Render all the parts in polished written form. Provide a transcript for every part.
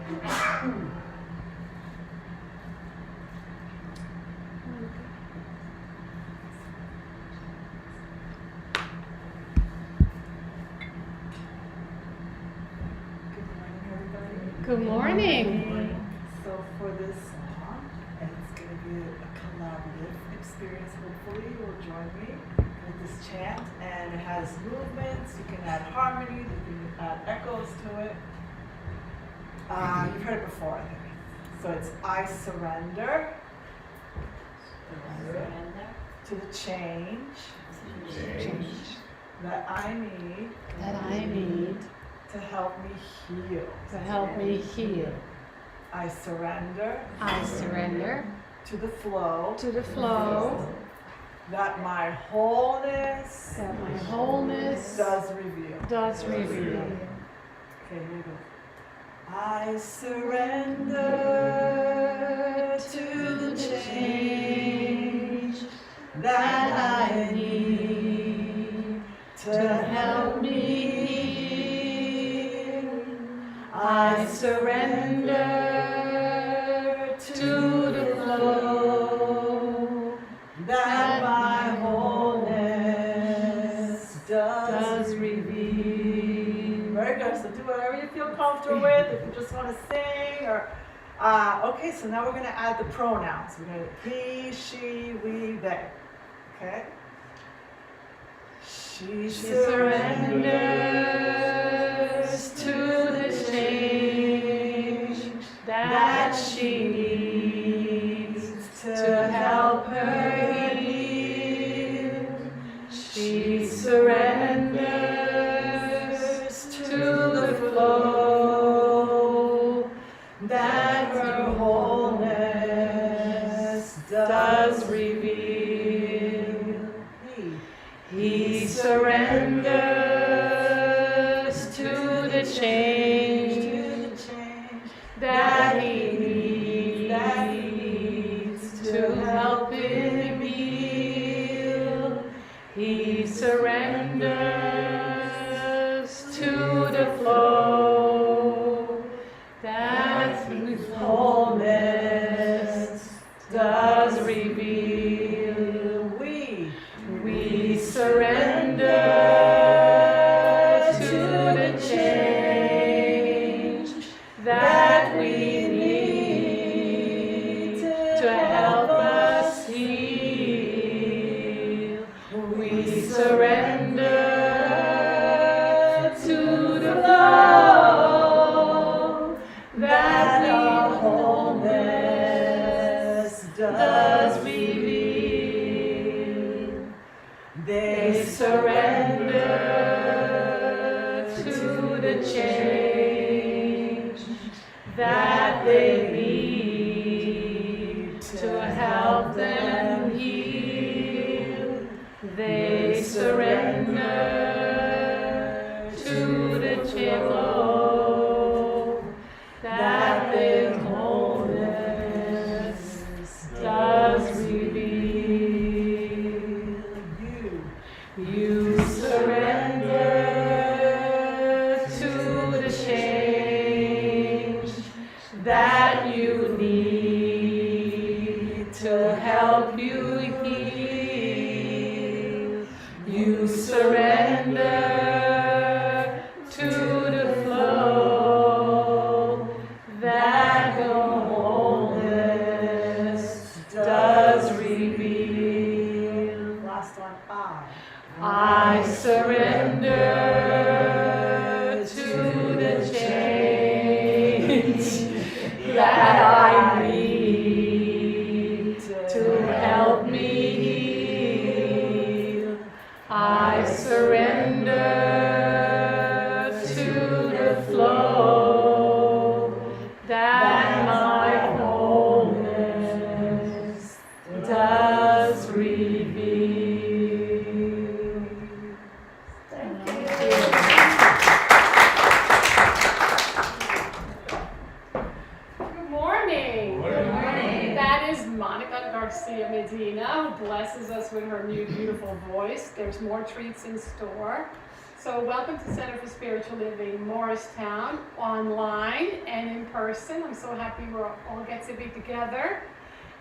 Good morning. So for this song, it's going to be a collaborative experience. Hopefully you'll join me with this chant. And it has movements. You can add harmony. You can add echoes to it. You've heard it before, I think. So it's I surrender. To the change. That I need. To help me heal. I surrender. To the flow. That my wholeness. Does reveal. Okay, here we go. I surrender to the change that I need to help me. I surrender to the flow that my wholeness does reveal. Very good. So do whatever you feel comfortable with. If you just want to sing or okay, so now we're going to add the pronouns. We're going to he, she, we, they. Okay? She surrenders to the change that she needs to help her heal. She surrenders to the flow that her wholeness does reveal. He surrenders to the change that he needs to help him heal. He surrenders to the flow that his wholeness does reveal. We surrender to the change that we need to help us heal. We surrender to the flow that our wholeness does reveal. They surrender to the change that they need to help them heal. They surrender to the flow that their wholeness does reveal. You surrender to the change that you need to help you heal. You surrender to the flow that your wholeness does reveal. Last one, I surrender to the change that I need to help me heal. I surrender to the flow that my wholeness does reveal. Thank you. Good morning. Good morning. That is Garcia-Medina, who blesses us with her new beautiful voice. There's more treats in store. So welcome to Center for Spiritual Living Morristown, online and in person. I'm so happy we all get to be together.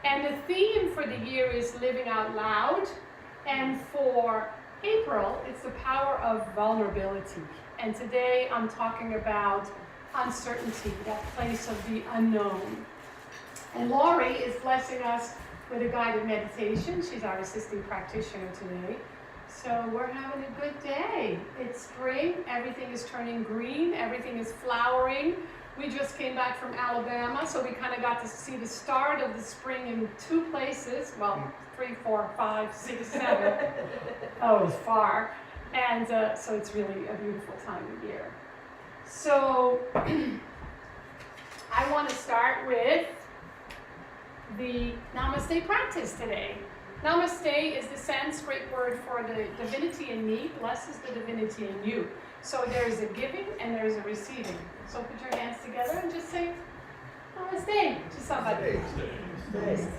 And the theme for the year is Living Out Loud. And for April, it's the power of vulnerability. And today I'm talking about uncertainty, that place of the unknown. And Laurie is blessing us with a guided meditation. She's our assistant practitioner today. So we're having a good day. It's spring, everything is turning green, everything is flowering. We just came back from Alabama, so we kind of got to see the start of the spring in two places. Well, 3, 4, 5, 6, 7. Oh, it's far. And so it's really a beautiful time of year. So I want to start with the Namaste practice today. Namaste is the Sanskrit word for the divinity in me, blesses the divinity in you. So there's a giving and there's a receiving. So put your hands together and just say Namaste to somebody. Namaste.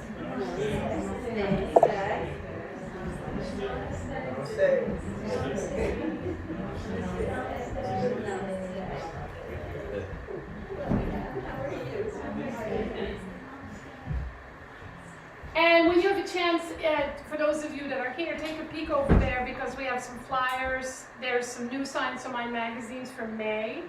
And when you have a chance, for those of you that are here, take a peek over there because we have some flyers. There's some new Science of Mind magazines for May.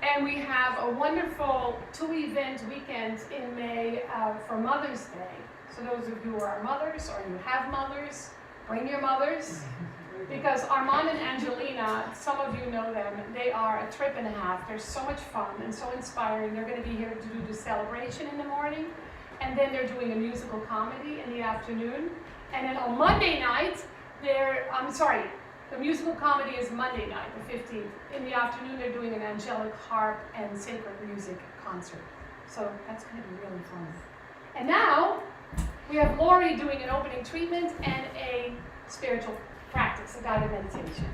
And we have a wonderful 2-event weekend in May for Mother's Day. So those of you who are mothers or you have mothers, bring your mothers. Because Armand and Angelina, some of you know them, they are a trip and a half. They're so much fun and so inspiring. They're going to be here to do the celebration in the morning. And then they're doing a musical comedy in the afternoon. And then on Monday night, the musical comedy is Monday night, the 15th. In the afternoon, they're doing an angelic harp and sacred music concert. So that's going to be really fun. And now, we have Laurie doing an opening treatment and a spiritual practice, a guided meditation.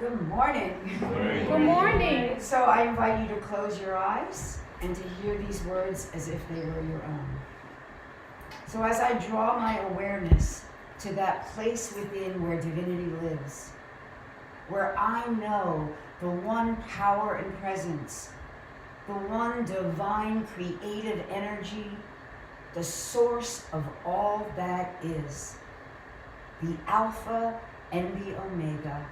Good morning. Good morning. So I invite you to close your eyes and to hear these words as if they were your own. So as I draw my awareness to that place within where divinity lives, where I know the one power and presence, the one divine creative energy, the source of all that is, the Alpha and the Omega,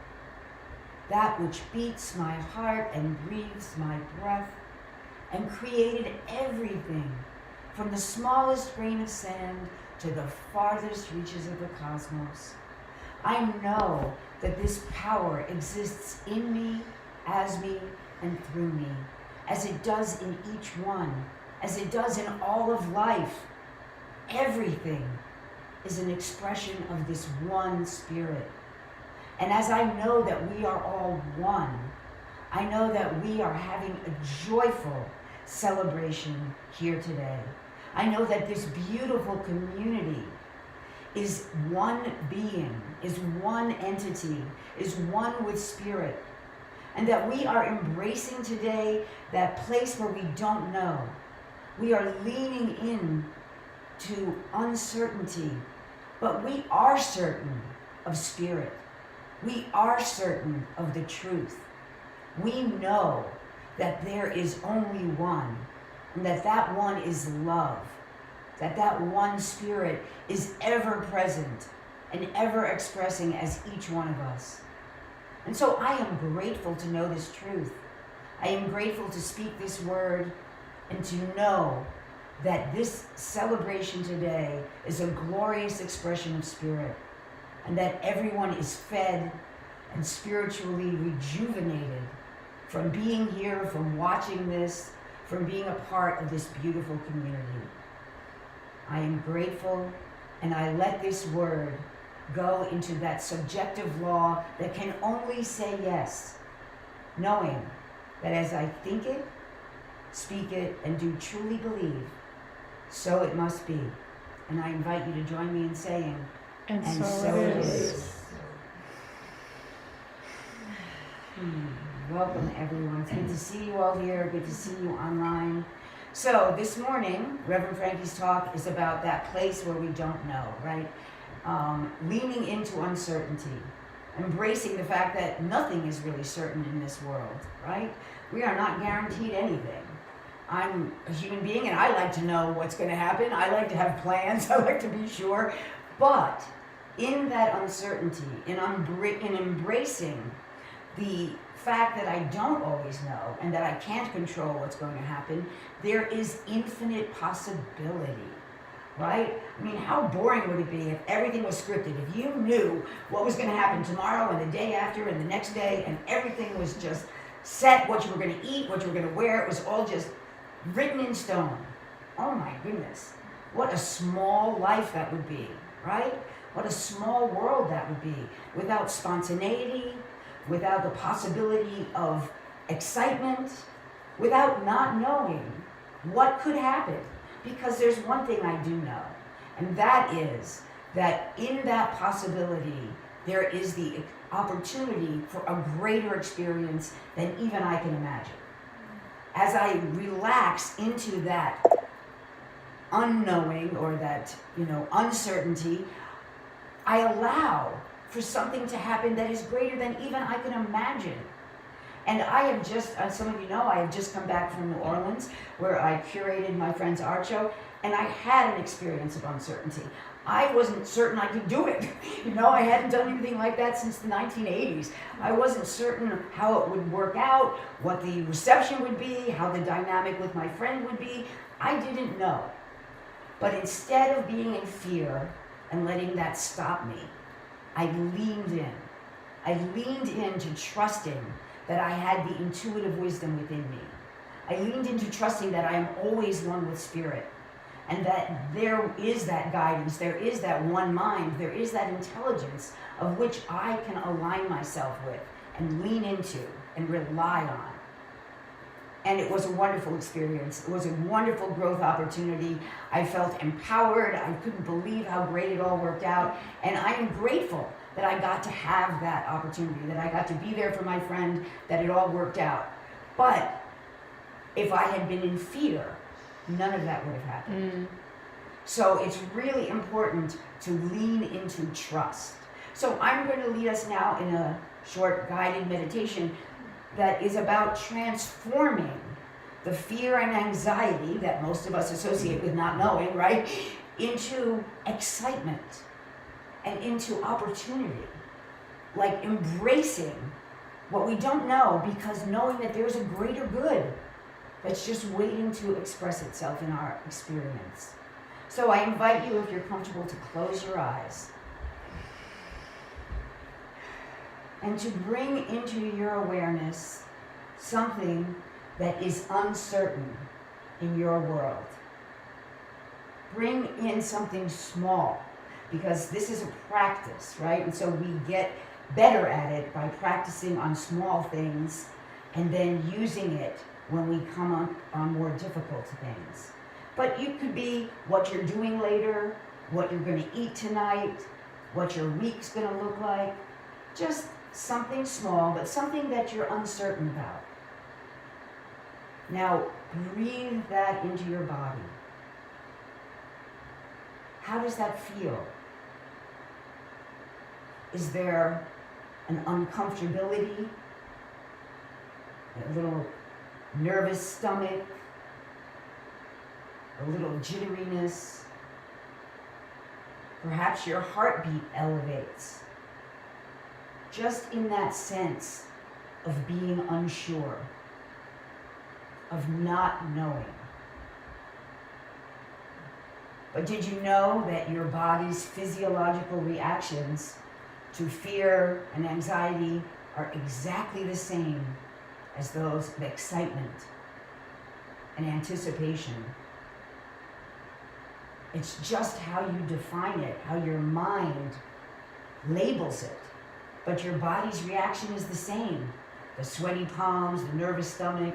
that which beats my heart and breathes my breath, and created everything from the smallest grain of sand to the farthest reaches of the cosmos. I know that this power exists in me, as me, and through me, as it does in each one, as it does in all of life. Everything is an expression of this one spirit. And as I know that we are all one, I know that we are having a joyful celebration here today. I know that this beautiful community is one being, is one entity, is one with spirit. And that we are embracing today that place where we don't know. We are leaning in to uncertainty, but we are certain of spirit. We are certain of the truth. We know that there is only one, and that one is love, that one spirit is ever present and ever expressing as each one of us. And so I am grateful to know this truth. I am grateful to speak this word and to know that this celebration today is a glorious expression of spirit, and that everyone is fed and spiritually rejuvenated from being here, from watching this, from being a part of this beautiful community. I am grateful, and I let this word go into that subjective law that can only say yes, knowing that as I think it, speak it, and do truly believe, so it must be. And I invite you to join me in saying, And so it is. Welcome, everyone. It's good to see you all here. Good to see you online. So this morning, Reverend Frankie's talk is about that place where we don't know, right? Leaning into uncertainty. embracing the fact that nothing is really certain in this world, right? We are not guaranteed anything. I'm a human being and I like to know what's going to happen. I like to have plans. I like to be sure. But in that uncertainty, in embracing the fact that I don't always know and that I can't control what's going to happen, there is infinite possibility, right? I mean, how boring would it be if everything was scripted? If you knew what was going to happen tomorrow and the day after and the next day and everything was just set, what you were going to eat, what you were going to wear, it was all just written in stone. Oh my goodness. What a small life that would be, right? What a small world that would be without spontaneity, without the possibility of excitement, without not knowing what could happen. Because there's one thing I do know, and that is that in that possibility, there is the opportunity for a greater experience than even I can imagine. As I relax into that unknowing or that, uncertainty, I allow for something to happen that is greater than even I can imagine. And I have just, as some of you know, I have just come back from New Orleans where I curated my friend's art show, and I had an experience of uncertainty. I wasn't certain I could do it. I hadn't done anything like that since the 1980s. I wasn't certain how it would work out, what the reception would be, how the dynamic with my friend would be. I didn't know. But instead of being in fear and letting that stop me, I leaned in. I leaned into trusting that I had the intuitive wisdom within me. I leaned into trusting that I am always one with spirit, and that there is that guidance, there is that one mind, there is that intelligence of which I can align myself with and lean into and rely on. And it was a wonderful experience. It was a wonderful growth opportunity. I felt empowered. I couldn't believe how great it all worked out. And I am grateful that I got to have that opportunity, that I got to be there for my friend, that it all worked out. But if I had been in fear, none of that would have happened. So it's really important to lean into trust. So I'm going to lead us now in a short guided meditation that is about transforming the fear and anxiety that most of us associate with not knowing, right, into excitement and into opportunity. Like embracing what we don't know, because knowing that there's a greater good that's just waiting to express itself in our experience. So I invite you, if you're comfortable, to close your eyes and to bring into your awareness something that is uncertain in your world. Bring in something small, because this is a practice, right? And so we get better at it by practicing on small things and then using it when we come on more difficult things. But it could be what you're doing later, what you're going to eat tonight, what your week's going to look like. Just something small, but something that you're uncertain about. Now, breathe that into your body. How does that feel? Is there an uncomfortability? A little nervous stomach? A little jitteriness? Perhaps your heartbeat elevates. Just in that sense of being unsure, of not knowing. But did you know that your body's physiological reactions to fear and anxiety are exactly the same as those of excitement and anticipation? It's just how you define it, how your mind labels it. But your body's reaction is the same. The sweaty palms, the nervous stomach,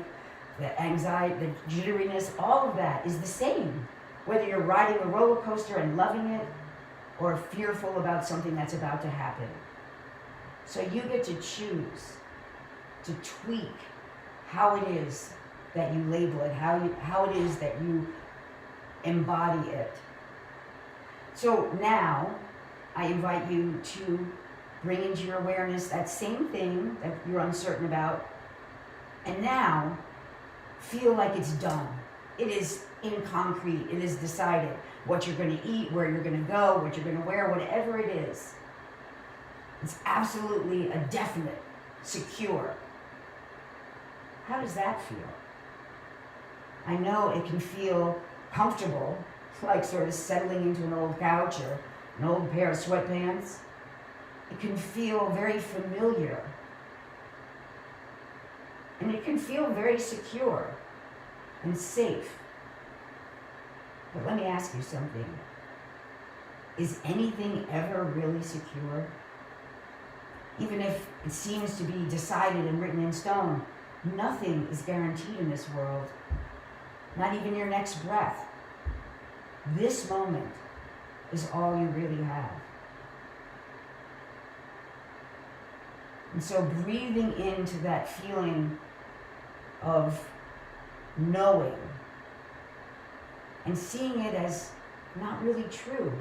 the anxiety, the jitteriness, all of that is the same. Whether you're riding a roller coaster and loving it, or fearful about something that's about to happen. So you get to choose to tweak how it is that you label it, how it is that you embody it. So now, I invite you to Bring into your awareness that same thing that you're uncertain about, and now feel like it's done. It is in concrete. It is decided what you're going to eat, where you're going to go, what you're going to wear, whatever it is. It's absolutely a definite, secure. How does that feel? I know it can feel comfortable, like sort of settling into an old couch or an old pair of sweatpants. It can feel very familiar. And it can feel very secure and safe. But let me ask you something. Is anything ever really secure? Even if it seems to be decided and written in stone, nothing is guaranteed in this world. Not even your next breath. This moment is all you really have. And so breathing into that feeling of knowing and seeing it as not really true.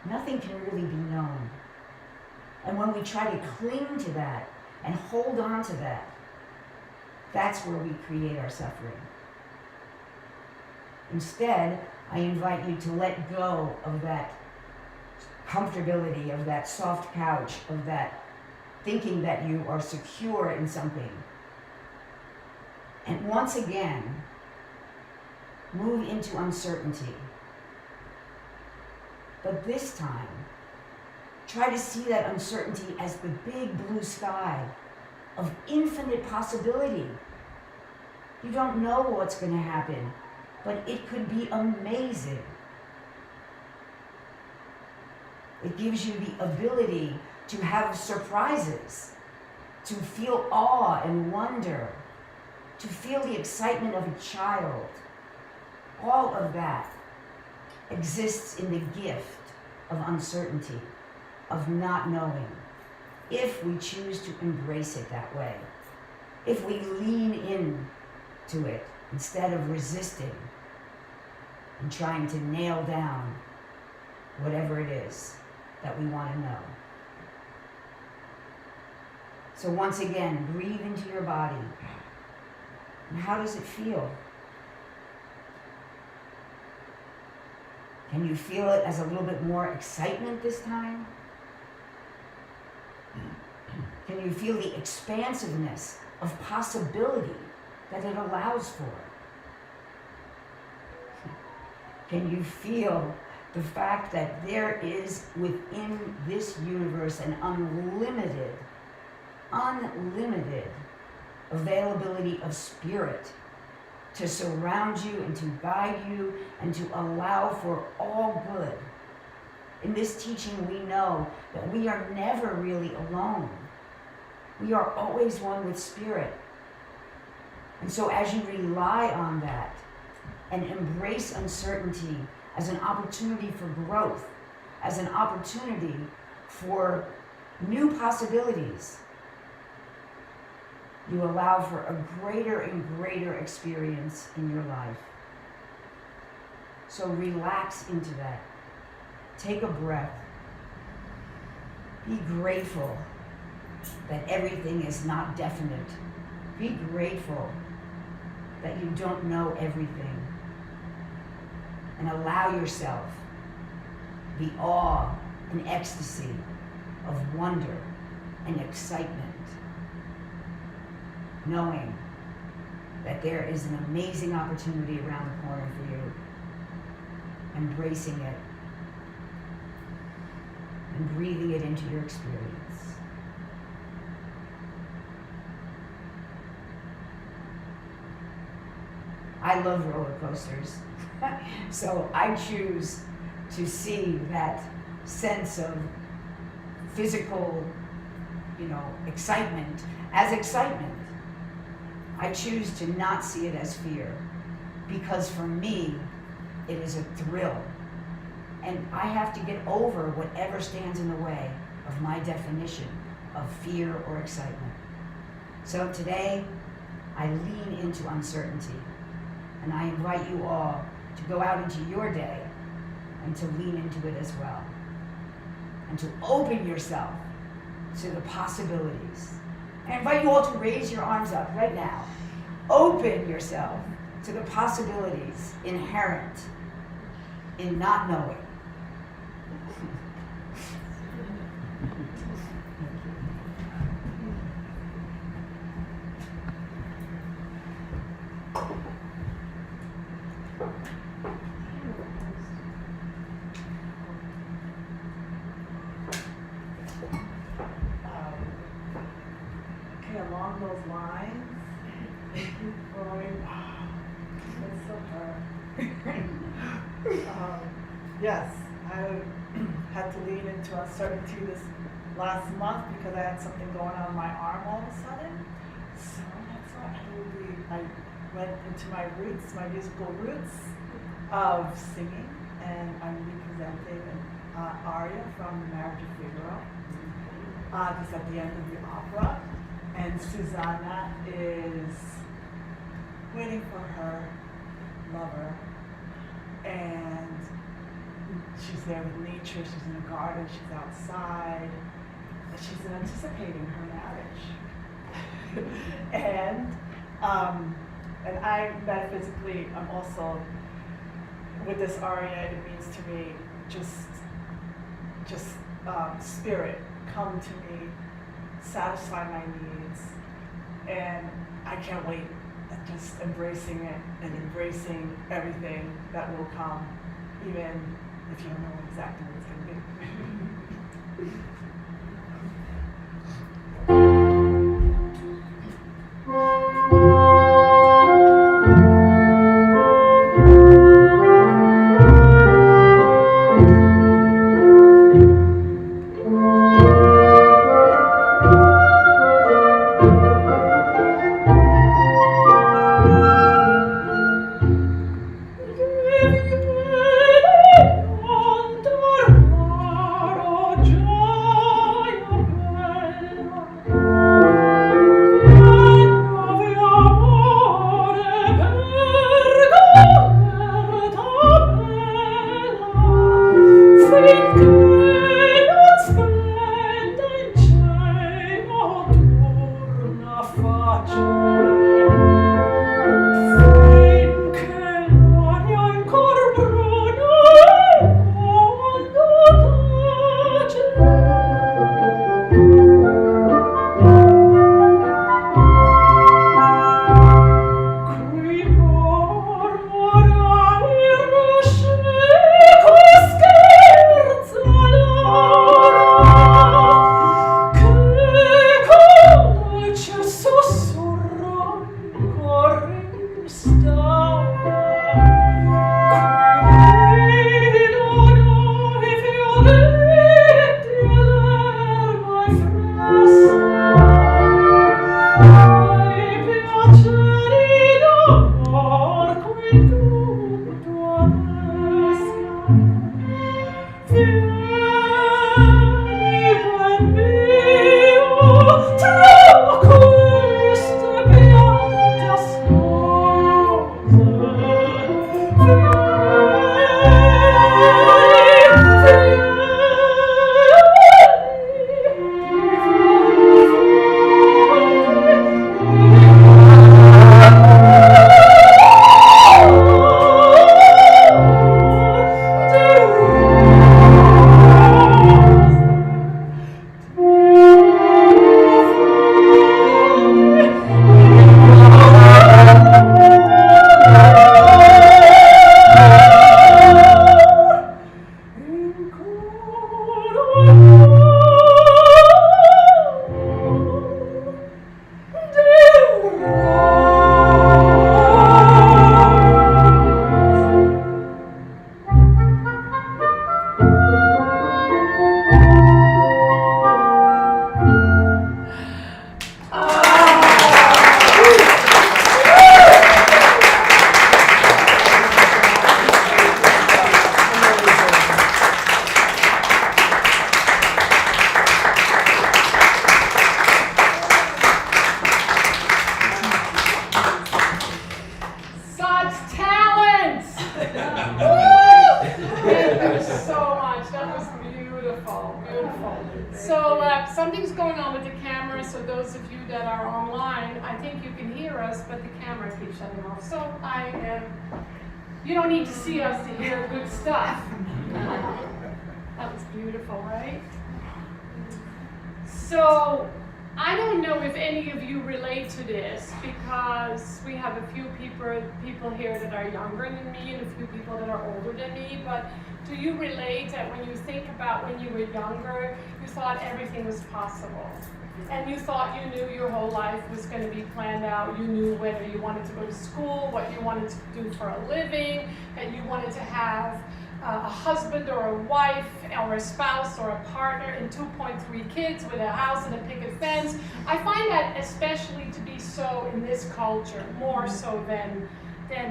Nothing can really be known. And when we try to cling to that and hold on to that, that's where we create our suffering. Instead, I invite you to let go of that comfortability, of that soft couch, of that thinking that you are secure in something. And once again, move into uncertainty. But this time, try to see that uncertainty as the big blue sky of infinite possibility. You don't know what's going to happen, but it could be amazing. It gives you the ability to have surprises, to feel awe and wonder, to feel the excitement of a child. All of that exists in the gift of uncertainty, of not knowing, if we choose to embrace it that way, if we lean in to it instead of resisting and trying to nail down whatever it is that we want to know. So once again, breathe into your body. And how does it feel? Can you feel it as a little bit more excitement this time? Can you feel the expansiveness of possibility that it allows for? Can you feel the fact that there is within this universe an unlimited availability of spirit to surround you and to guide you and to allow for all good? In this teaching, we know that we are never really alone. We are always one with spirit. And so as you rely on that and embrace uncertainty as an opportunity for growth, as an opportunity for new possibilities, you allow for a greater and greater experience in your life. So relax into that. Take a breath. Be grateful that everything is not definite. Be grateful that you don't know everything. And allow yourself the awe and ecstasy of wonder and excitement, knowing that there is an amazing opportunity around the corner for you, embracing it, and breathing it into your experience. I love roller coasters, so I choose to see that sense of physical, excitement as excitement. I choose to not see it as fear, because for me, it is a thrill. And I have to get over whatever stands in the way of my definition of fear or excitement. So today, I lean into uncertainty. And I invite you all to go out into your day and to lean into it as well. And to open yourself to the possibilities. I invite you all to raise your arms up right now. Open yourself to the possibilities inherent in not knowing. Okay, along those lines, keep going. Wow, that's so hard. Yes, I had to lean into uncertainty this last month because I had something going on in my arm all of a sudden. So that's why I went into my roots, my musical roots of singing, and I'm representing an aria from The Marriage of Figaro. Just at the end of the opera. And Susanna is waiting for her lover, and she's there with nature, she's in a garden, she's outside, and she's anticipating her marriage. and I metaphysically, I'm also, with this aria, it means to me, just spirit, come to me, satisfy my needs, and I can't wait. And just embracing it and embracing everything that will come, even if you don't know exactly what it's going to be. So something's going on with the camera, so those of you that are online, I think you can hear us, but the camera keeps shutting off. So you don't need to see us to hear good stuff. That was beautiful, right? So I don't know if any of you relate to this, because we have a few people here that are younger than me and a few people that are older than me, but do you relate that when you think about when you were younger, you thought everything was possible? And you thought you knew your whole life was going to be planned out. You knew whether you wanted to go to school, what you wanted to do for a living, that you wanted to have a husband or a wife or a spouse or a partner and 2.3 kids with a house and a picket fence. I find that especially to be so in this culture, more so than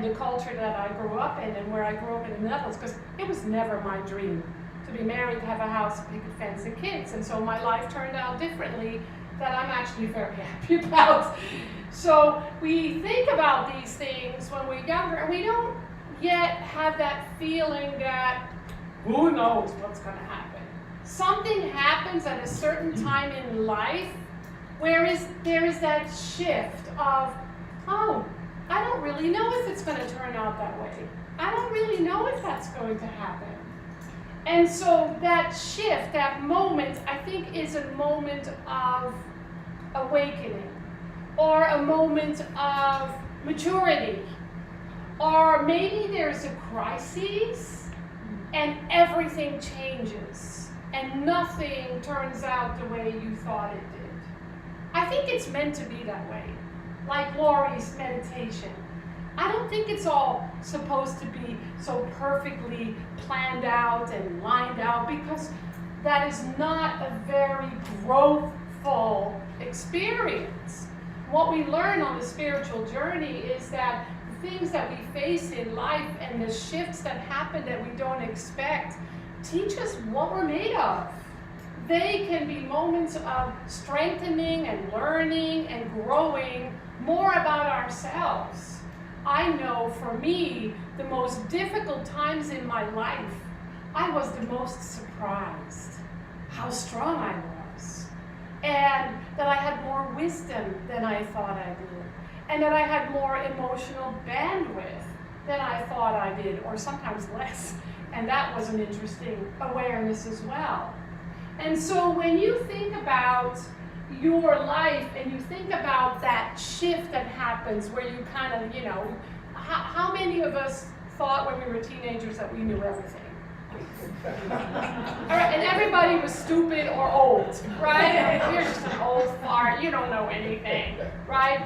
the culture that I grew up in and where I grew up in the Netherlands, because it was never my dream to be married, to have a house, a picket fence, and kids. And so my life turned out differently that I'm actually very happy about. So we think about these things when we're younger, and we don't yet have that feeling that who knows what's going to happen. Something happens at a certain time in life where there is that shift of, oh, I don't really know if it's going to turn out that way. I don't really know if that's going to happen. And so that shift, that moment, I think is a moment of awakening, or a moment of maturity, or maybe there's a crisis and everything changes and nothing turns out the way you thought it did. I think it's meant to be that way, like Lori's meditation. I don't think it's all supposed to be so perfectly planned out and lined out, because that is not a very growthful experience. What we learn on the spiritual journey is that the things that we face in life and the shifts that happen that we don't expect teach us what we're made of. They can be moments of strengthening and learning and growing more about ourselves. I know for me, the most difficult times in my life, I was the most surprised how strong I was, and that I had more wisdom than I thought I did, and that I had more emotional bandwidth than I thought I did, or sometimes less. And that was an interesting awareness as well. And so when you think about your life and you think about that shift that happens where you kind of, how many of us thought when we were teenagers that we knew everything? All right, and everybody was stupid or old, right? And you're just an old fart, you don't know anything, right?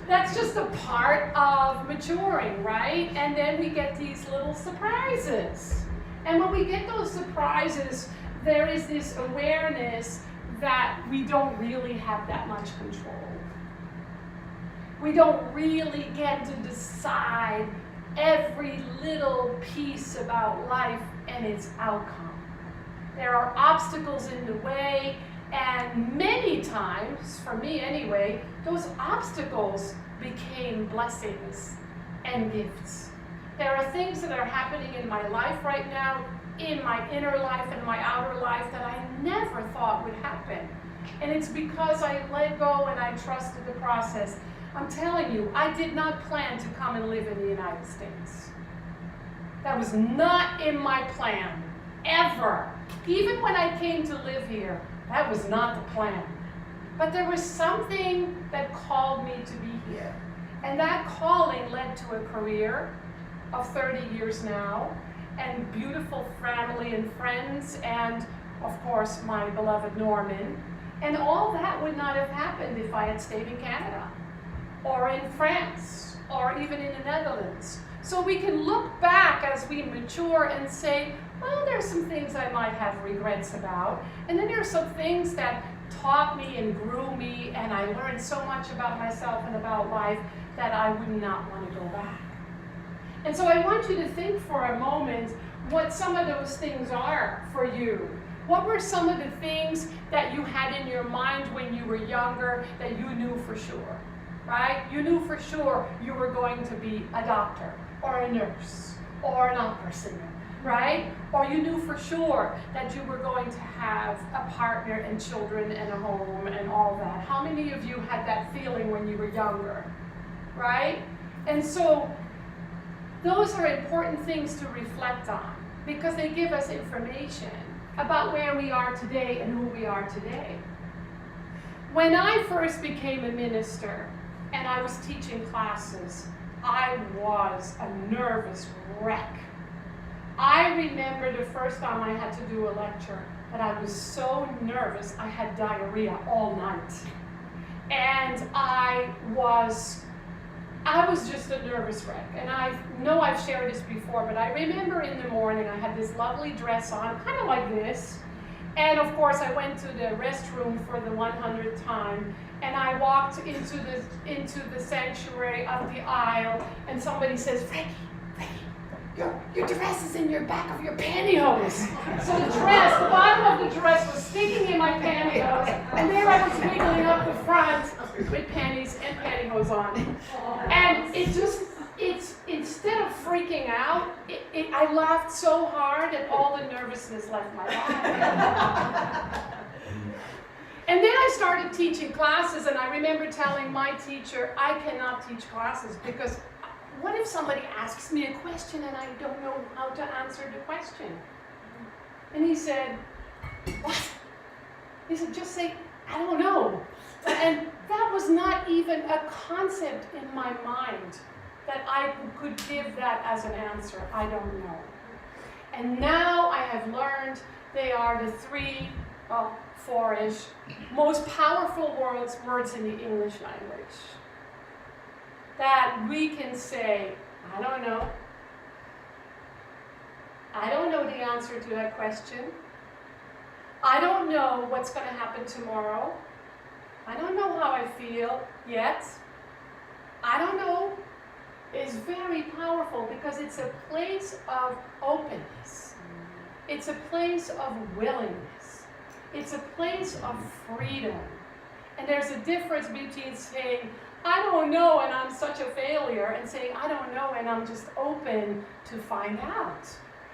That's just a part of maturing, right? And then we get these little surprises. And when we get those surprises, there is this awareness that we don't really have that much control. We don't really get to decide every little piece about life and its outcome. There are obstacles in the way, and many times, for me anyway, those obstacles became blessings and gifts. There are things that are happening in my life right now, in my inner life and my outer life, that I never thought would happen. And it's because I let go and I trusted the process. I'm telling you, I did not plan to come and live in the United States. That was not in my plan, ever. Even when I came to live here, that was not the plan. But there was something that called me to be here. And that calling led to a career of 30 years now, and beautiful family and friends, and of course my beloved Norman. And all that would not have happened if I had stayed in Canada, or in France, or even in the Netherlands. So we can look back as we mature and say, well, there's some things I might have regrets about, and then there are some things that taught me and grew me, and I learned so much about myself and about life that I would not want to go back. And so I want you to think for a moment what some of those things are for you. What were some of the things that you had in your mind when you were younger that you knew for sure, right? You knew for sure you were going to be a doctor, or a nurse, or an opera singer, right? Or you knew for sure that you were going to have a partner and children and a home and all that. How many of you had that feeling when you were younger, right? And so those are important things to reflect on because they give us information about where we are today and who we are today. When I first became a minister and I was teaching classes, I was a nervous wreck. I remember the first time I had to do a lecture, that I was so nervous I had diarrhea all night. And I was just a nervous wreck. And I know I've shared this before, but I remember in the morning I had this lovely dress on, kind of like this. And of course I went to the restroom for the 100th time, and I walked into the sanctuary of the aisle, and somebody says, Frankie, your dress is in your back of your pantyhose. So the bottom of the dress was sticking in my pantyhose, and there I was wiggling up the front with panties and pantyhose on. And it's instead of freaking out, I laughed so hard that all the nervousness left my body. And then I started teaching classes, and I remember telling my teacher, I cannot teach classes because what if somebody asks me a question and I don't know how to answer the question? And he said, what? He said, just say, I don't know. And that was not even a concept in my mind that I could give that as an answer. I don't know. And now I have learned they are the three, four-ish, most powerful words in the English language. That we can say, I don't know. I don't know the answer to that question. I don't know what's going to happen tomorrow. I don't know how I feel yet. I don't know. It's very powerful because it's a place of openness. It's a place of willingness. It's a place of freedom. And there's a difference between saying, I don't know and I'm such a failure, and saying, I don't know and I'm just open to find out.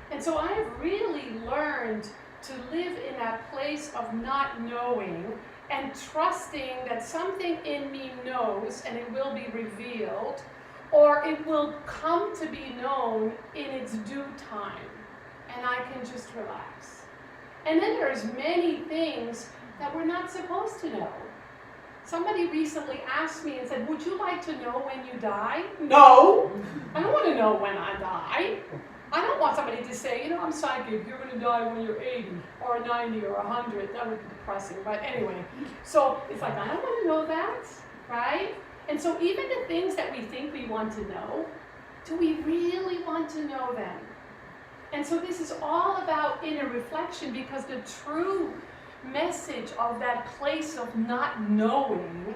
And so I have really learned to live in that place of not knowing and trusting that something in me knows and it will be revealed, or it will come to be known in its due time, and I can just relax. And then there's many things that we're not supposed to know. Somebody recently asked me and said, would you like to know when you die? No! I don't want to know when I die. I don't want somebody to say, I'm psychic, you're going to die when you're 80 or 90 or 100. That would be depressing, but anyway. So it's like, I don't want to know that, right? And so even the things that we think we want to know, do we really want to know them? And so this is all about inner reflection, because the true message of that place of not knowing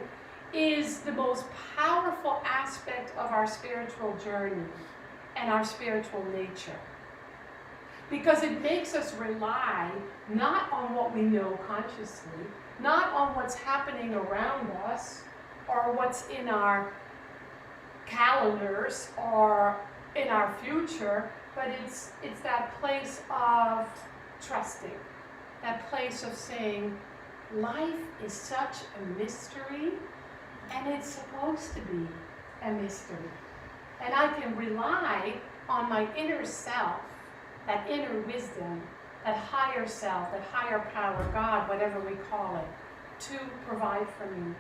is the most powerful aspect of our spiritual journey and our spiritual nature. Because it makes us rely not on what we know consciously, not on what's happening around us, or what's in our calendars or in our future, but it's that place of trusting. That place of saying, life is such a mystery, and it's supposed to be a mystery. And I can rely on my inner self, that inner wisdom, that higher self, that higher power, God, whatever we call it, to provide for me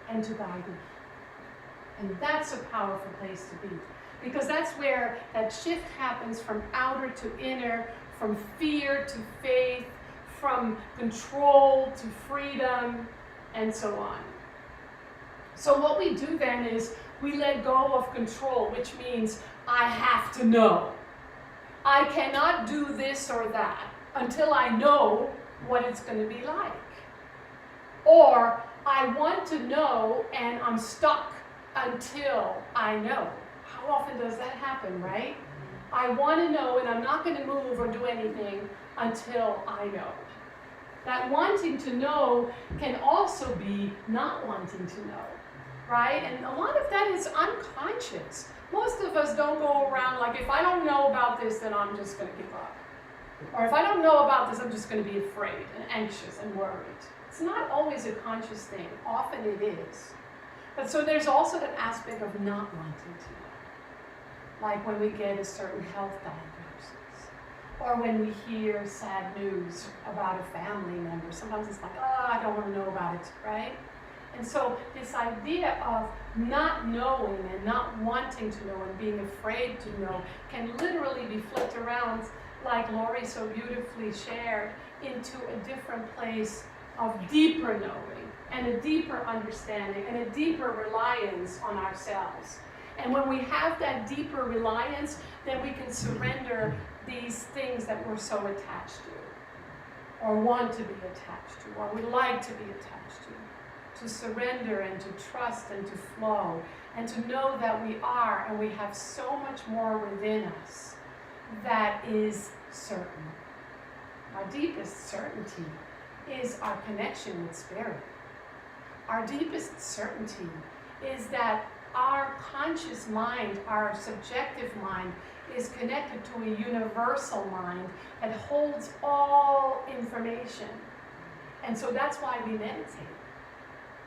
and to guide me. And that's a powerful place to be, because that's where that shift happens from outer to inner, from fear to faith, from control to freedom, and so on. So what we do then is we let go of control, which means I have to know. I cannot do this or that until I know what it's going to be like. Or I want to know and I'm stuck until I know. How often does that happen, right? I want to know and I'm not going to move or do anything until I know. That wanting to know can also be not wanting to know, right? And a lot of that is unconscious. Most of us don't go around like, if I don't know about this, then I'm just going to give up. Or if I don't know about this, I'm just going to be afraid and anxious and worried. It's not always a conscious thing. Often it is. But so there's also that aspect of not wanting to know. Like when we get a certain health diagnosis. Or when we hear sad news about a family member. Sometimes it's like, oh, I don't want to know about it, right? And so this idea of not knowing and not wanting to know and being afraid to know can literally be flipped around, like Lori so beautifully shared, into a different place of deeper knowing and a deeper understanding and a deeper reliance on ourselves. And when we have that deeper reliance, then we can surrender these things that we're so attached to, or want to be attached to, or would like to be attached to surrender and to trust and to flow, and to know that we are and we have so much more within us that is certain. Our deepest certainty is our connection with Spirit. Our deepest certainty is that our conscious mind, our subjective mind, is connected to a universal mind that holds all information. And so that's why we meditate.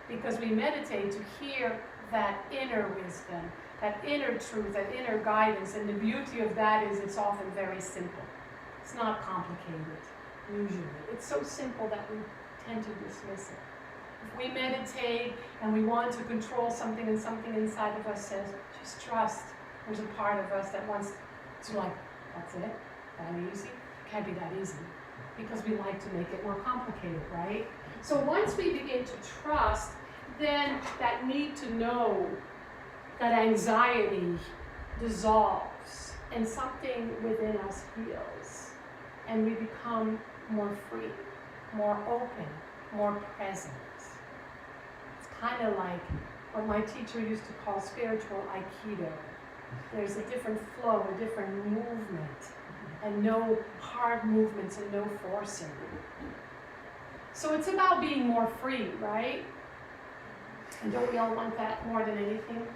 Because we meditate to hear that inner wisdom, that inner truth, that inner guidance. And the beauty of that is it's often very simple. It's not complicated, usually. It's so simple that we tend to dismiss it. If we meditate and we want to control something and something inside of us says, just trust. There's a part of us that wants to like, that's it? That easy? Can't be that easy. Because we like to make it more complicated, right? So once we begin to trust, then that need to know, that anxiety dissolves and something within us heals. And we become more free, more open, more present. It's kind of like what my teacher used to call spiritual Aikido. There's a different flow, a different movement, and no hard movements and no forcing. So it's about being more free, right? And don't we all want that more than anything?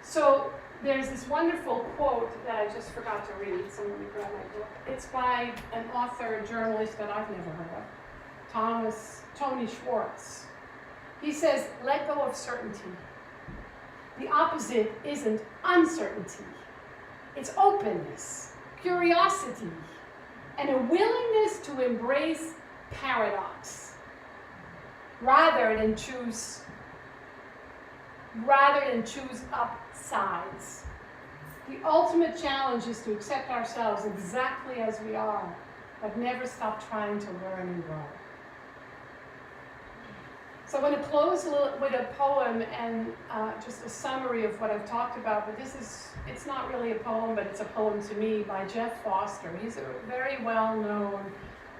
So there's this wonderful quote that I just forgot to read. Someone grab my book. It's by an author, a journalist that I've never heard of, Tony Schwartz. He says, let go of certainty. The opposite isn't uncertainty. It's openness, curiosity, and a willingness to embrace paradox rather than choose up sides. The ultimate challenge is to accept ourselves exactly as we are, but never stop trying to learn and grow. So I'm going to close with a poem and just a summary of what I've talked about, but it's not really a poem, but it's a poem to me by Jeff Foster. He's a very well-known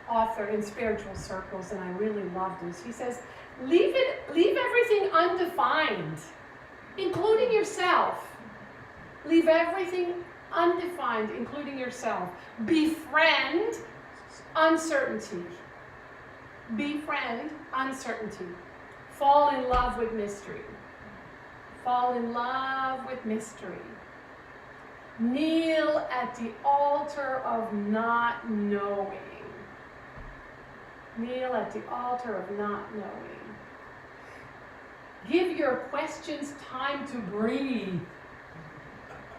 author in spiritual circles, and I really love this. He says, leave everything undefined, including yourself. Leave everything undefined, including yourself. Befriend uncertainty. Befriend uncertainty. Fall in love with mystery. Fall in love with mystery. Kneel at the altar of not knowing. Kneel at the altar of not knowing. Give your questions time to breathe.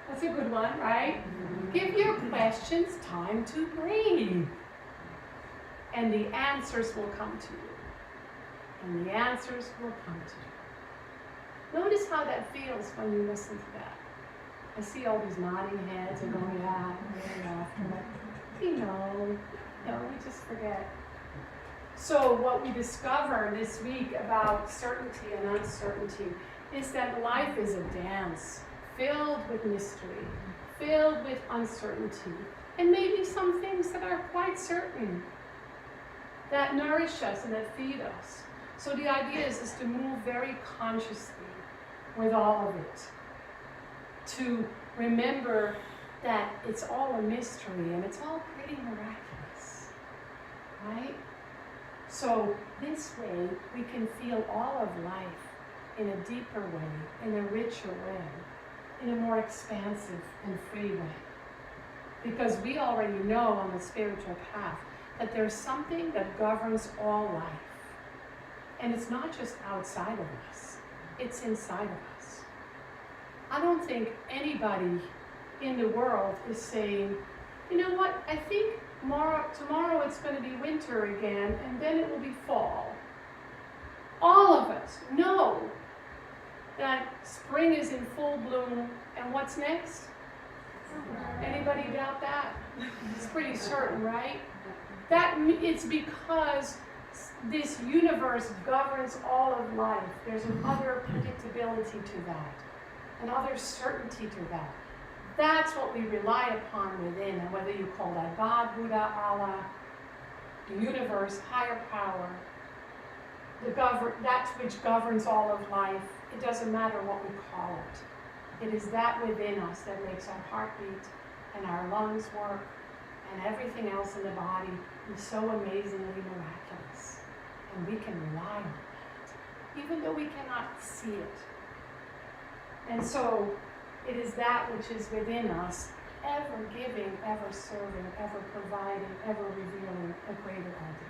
That's a good one, right? Give your questions time to breathe. And the answers will come to you. And the answers will come to you. Notice how that feels when you listen to that. I see all these nodding heads and going, yeah, after. We we just forget. So what we discover this week about certainty and uncertainty is that life is a dance filled with mystery, filled with uncertainty, and maybe some things that are quite certain, that nourish us and that feed us. So the idea is to move very consciously with all of it, to remember that it's all a mystery and it's all pretty miraculous, right? So this way we can feel all of life in a deeper way, in a richer way. in a more expansive and free way. Because we already know on the spiritual path that there's something that governs all life. And it's not just outside of us, it's inside of us. I don't think anybody in the world is saying, you know what, I think tomorrow it's going to be winter again, and then it will be fall. All of us know that spring is in full bloom, and what's next? Anybody doubt that? It's pretty certain, right? It's because this universe governs all of life. There's an utter predictability to that, an utter certainty to that. That's what we rely upon within, and whether you call that God, Buddha, Allah, the universe, higher power, that which governs all of life, it doesn't matter what we call it. It is that within us that makes our heart beat and our lungs work and everything else in the body is so amazingly miraculous. And we can rely on that, even though we cannot see it. And so it is that which is within us, ever giving, ever serving, ever providing, ever revealing a greater idea.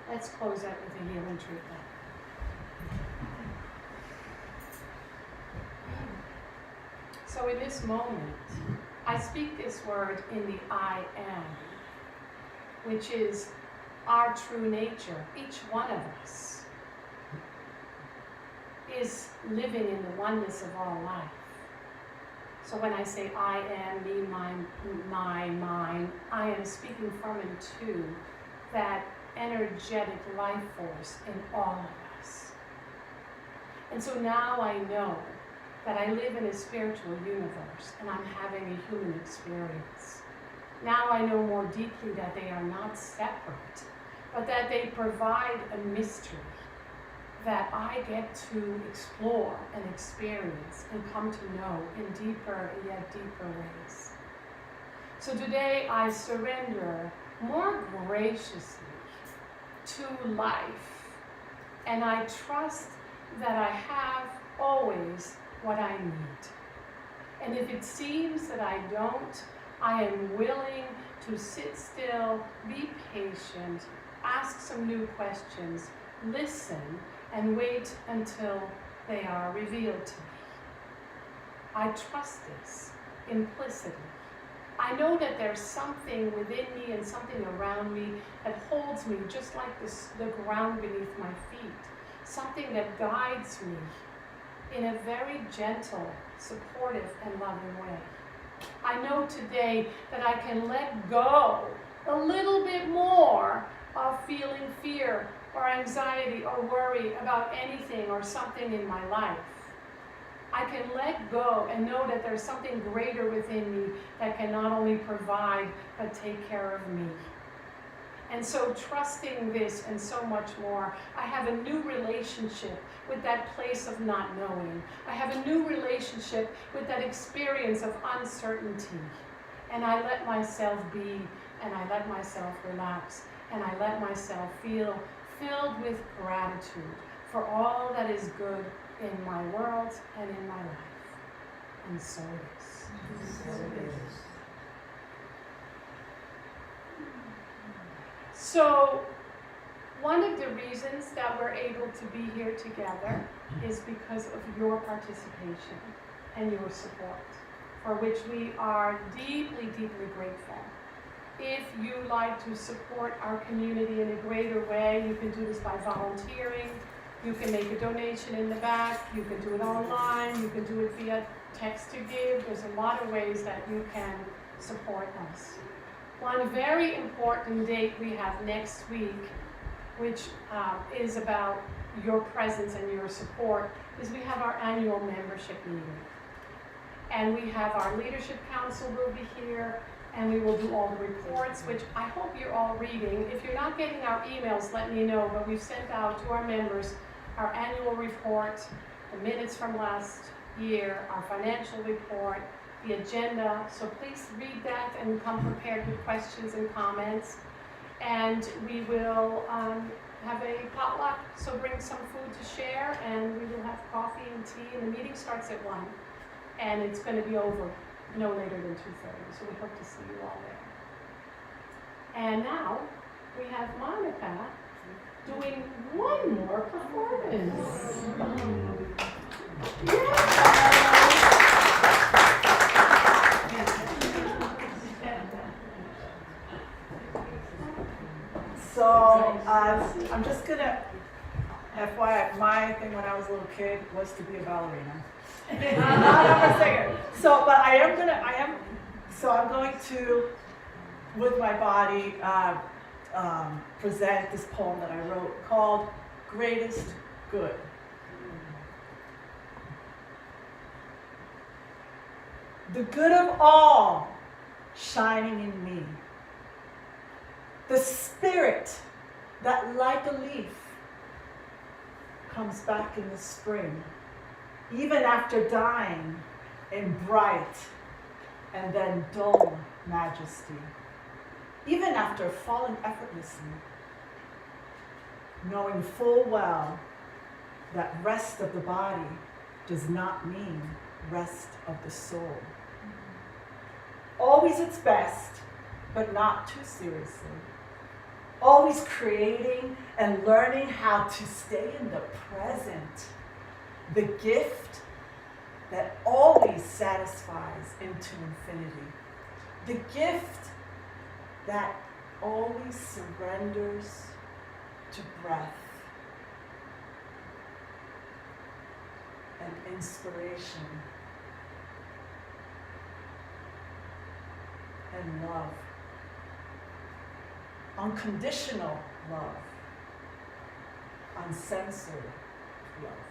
Let's close out with a healing treatment. So in this moment, I speak this word in the I am, which is our true nature. Each one of us is living in the oneness of all life. So when I say I am, me, my, mine, I am speaking from and to that energetic life force in all of us. And so now I know that I live in a spiritual universe and I'm having a human experience. Now I know more deeply that they are not separate, but that they provide a mystery that I get to explore and experience and come to know in deeper and yet deeper ways. So today I surrender more graciously to life, and I trust that I have always what I need. And if it seems that I don't, I am willing to sit still, be patient, ask some new questions, listen, and wait until they are revealed to me. I trust this implicitly. I know that there's something within me and something around me that holds me just like the ground beneath my feet, something that guides me in a very gentle, supportive, and loving way. I know today that I can let go a little bit more of feeling fear or anxiety or worry about anything or something in my life. I can let go and know that there's something greater within me that can not only provide but take care of me. And so trusting this and so much more, I have a new relationship with that place of not knowing. I have a new relationship with that experience of uncertainty. And I let myself be, and I let myself relax, and I let myself feel filled with gratitude for all that is good in my world and in my life. And so it is. So it is. So, one of the reasons that we're able to be here together is because of your participation and your support, for which we are deeply, deeply grateful. If you like to support our community in a greater way, you can do this by volunteering. You can make a donation in the back. You can do it online. You can do it via text to give. There's a lot of ways that you can support us. One very important date we have next week, which is about your presence and your support, is we have our annual membership meeting. And we have our leadership council will be here, and we will do all the reports, which I hope you're all reading. If you're not getting our emails, let me know, but we've sent out to our members our annual report, the minutes from last year, our financial report, the agenda. So please read that and come prepared with questions and comments. And we will have a potluck, so bring some food to share, and we will have coffee and tea, and the meeting starts at 1. And it's going to be over no later than 2:30, so we hope to see you all there. And now we have Monica doing one more performance. So I'm just gonna, FYI, my thing when I was a little kid was to be a ballerina. Not a singer. So, but I'm going to, with my body, present this poem that I wrote called Greatest Good. The good of all shining in me. The spirit that like a leaf comes back in the spring, even after dying in bright and then dull majesty, even after falling effortlessly, knowing full well that rest of the body does not mean rest of the soul. Always its best, but not too seriously. Always creating and learning how to stay in the present. The gift that always satisfies into infinity. The gift that always surrenders to breath and inspiration and love. Unconditional love. Uncensored love.